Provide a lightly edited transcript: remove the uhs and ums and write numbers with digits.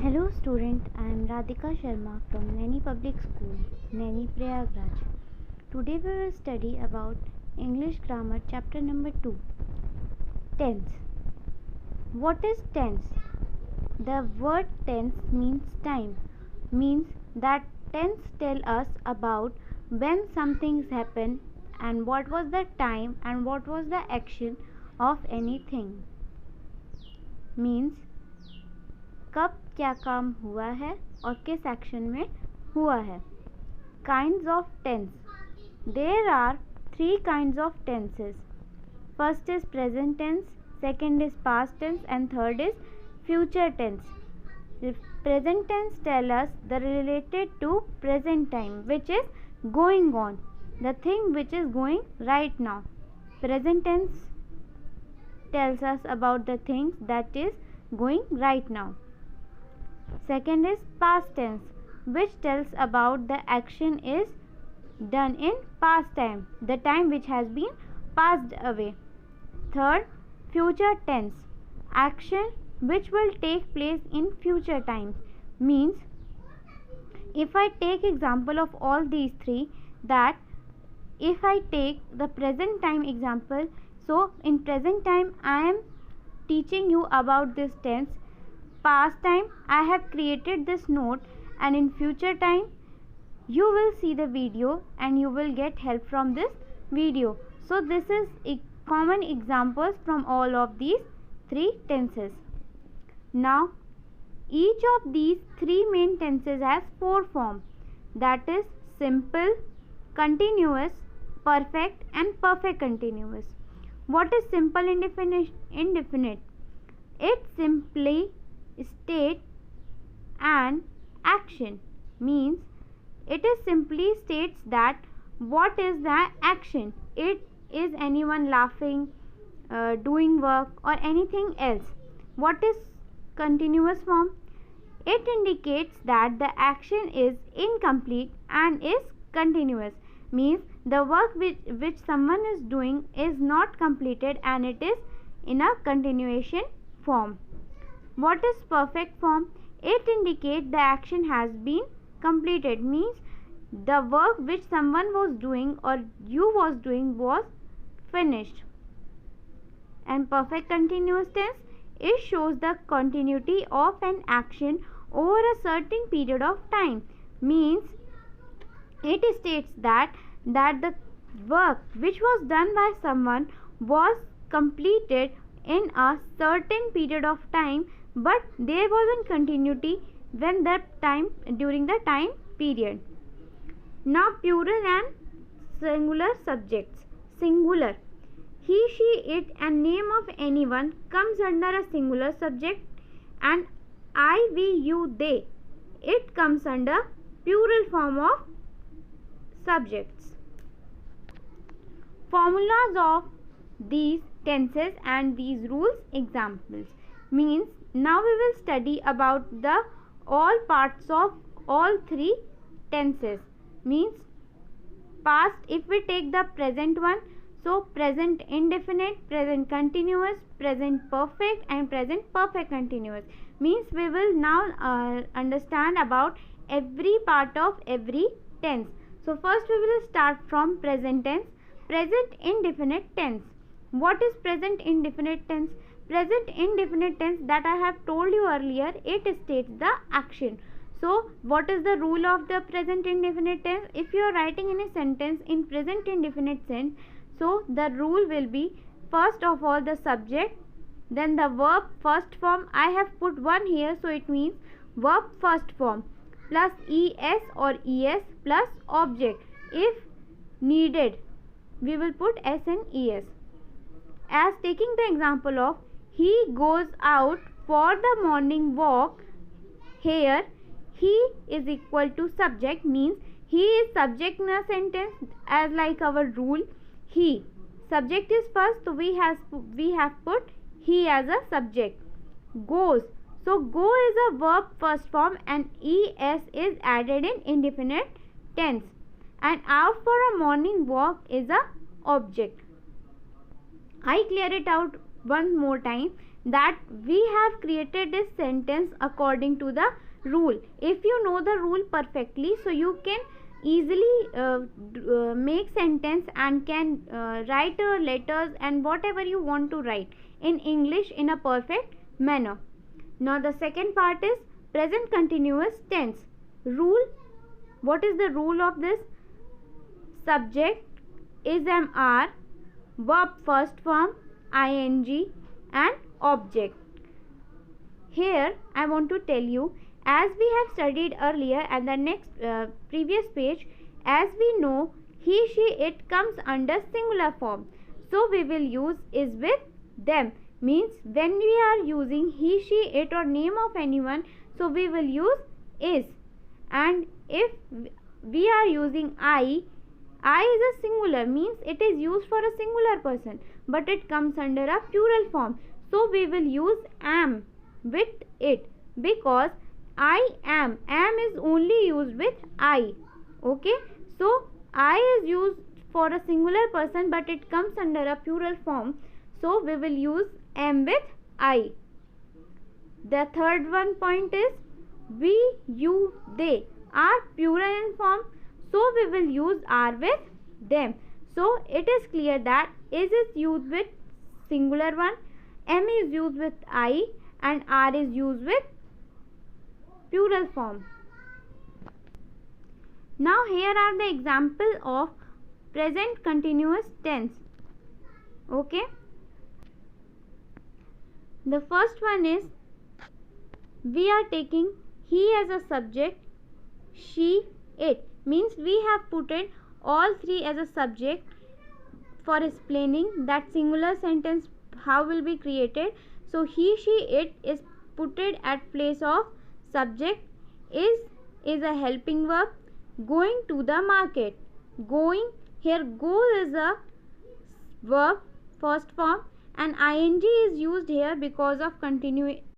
Hello student, I am Radhika Sharma from Naini Public School, Naini Prayagraj. Today we will study about English Grammar chapter number 2. Tense. What is tense? The word tense means time, means that tense tell us about when something happened and what was the time and what was the action of anything. Means कब क्या काम हुआ है और किस action में हुआ है. Kinds of tense. There are 3 kinds of tenses. First is present tense, second is past tense, and third is future tense. The present tense tell us the related to present time, which is going on, the thing which is going right now. Present tense tells us about the things that is going right now. Second is past tense, which tells about the action is done in past time, the time which has been passed away. Third, future tense, action which will take place in future time. Means if I take example of all these 3, that if I take the present time example, so in present time I am teaching you about this tense. Past time I have created this note, and in future time you will see the video and you will get help from this video. So this is common examples from all of these 3 tenses. Now each of these 3 main tenses has 4 forms, that is simple, continuous, perfect and perfect continuous. What is simple indefinite? It simply state an action, means it is simply states that what is the action. It is anyone laughing, doing work or anything else. What is continuous form? It indicates that the action is incomplete and is continuous, means the work which someone is doing is not completed and it is in a continuation form. What is perfect form? It indicates the action has been completed, means the work which someone was doing or you was doing was finished. And perfect continuous tense, it shows the continuity of an action over a certain period of time, means it states that the work which was done by someone was completed in a certain period of time, but there wasn't continuity when during the time period. Now plural and singular subjects. Singular, he, she, it and name of anyone comes under a singular subject, and I, we, you, they, it comes under plural form of subjects. Formulas of these tenses and these rules examples. Means now we will study about the all parts of all 3 tenses. Means past, if we take the present one, so present indefinite, present continuous, present perfect and present perfect continuous. Means we will now understand about every part of every tense. So first we will start from present tense. Present indefinite tense. What is present indefinite tense? Present indefinite tense, that I have told you earlier, it states the action. So what is the rule of the present indefinite tense? If you are writing in a sentence in present indefinite tense, so the rule will be first of all the subject, then the verb first form. I have put 1 here, so it means verb first form plus es or es plus object. If needed, we will put s and es. As taking the example of he goes out for the morning walk, here he is equal to subject, means he is subject in a sentence as like our rule. He, subject is first, so we have put he as a subject. Goes, so go is a verb first form and es is added in indefinite tense, and out for a morning walk is a object. I clear it out one more time, that we have created this sentence according to the rule. If you know the rule perfectly, so you can easily make sentence and can write letters and whatever you want to write in English in a perfect manner. Now the second part is present continuous tense. Rule. What is the rule of this? Subject is MR, verb first form ing and object. Here I want to tell you, as we have studied earlier and the next previous page, as we know he, she, it comes under singular form. So we will use is with them. Means when we are using he, she, it or name of anyone, so we will use is. And if we are using I is a singular, means it is used for a singular person, but it comes under a plural form. So we will use am with it, because I am is only used with I. Okay, so I is used for a singular person, but it comes under a plural form, so we will use am with I. The third one point is we, you, they are plural in form, so we will use are with them. So it is clear that is used with singular one, am is used with I, and are is used with plural form. Now here are the example of present continuous tense. Okay, the first one is we are taking he as a subject, she, it, means we have put in all three as a subject for explaining that singular sentence how will be created. So he, she, it is put it at place of subject. Is a helping verb. Going to the market, going, here go is a verb first form, and ing is used here because of continuation